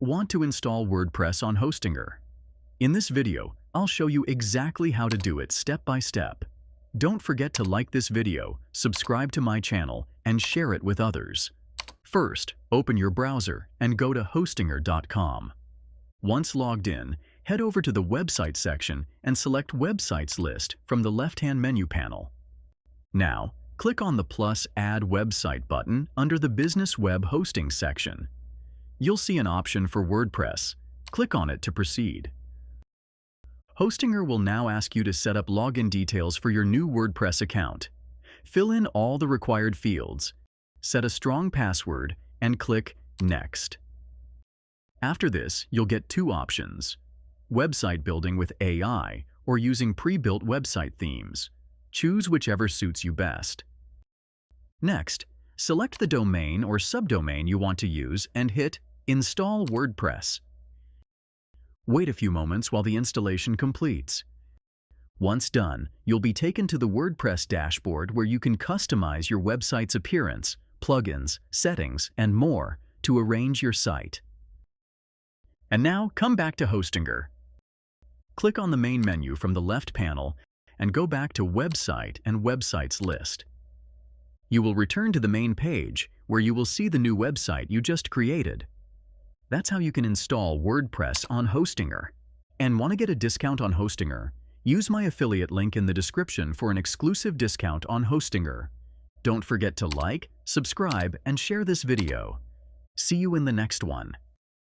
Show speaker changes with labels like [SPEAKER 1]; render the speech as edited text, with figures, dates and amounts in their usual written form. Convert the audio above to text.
[SPEAKER 1] Want to install WordPress on Hostinger? In this video, I'll show you exactly how to do it step by step. Don't forget to like this video, subscribe to my channel, and share it with others. First, open your browser and go to hostinger.com. Once logged in, head over to the Website section and select Websites list from the left-hand menu panel. Now, click on the plus Add Website button under the Business Web Hosting section. You'll see an option for WordPress. Click on it to proceed. Hostinger will now ask you to set up login details for your new WordPress account. Fill in all the required fields, set a strong password, and click Next. After this, you'll get two options: website building with AI or using pre-built website themes. Choose whichever suits you best. Next, select the domain or subdomain you want to use and hit Install WordPress. Wait a few moments while the installation completes. Once done, you'll be taken to the WordPress dashboard where you can customize your website's appearance, plugins, settings, and more to arrange your site. And now, come back to Hostinger. Click on the main menu from the left panel and go back to Website and Websites list. You will return to the main page where you will see the new website you just created. That's how you can install WordPress on Hostinger. And want to get a discount on Hostinger? Use my affiliate link in the description for an exclusive discount on Hostinger. Don't forget to like, subscribe, and share this video. See you in the next one.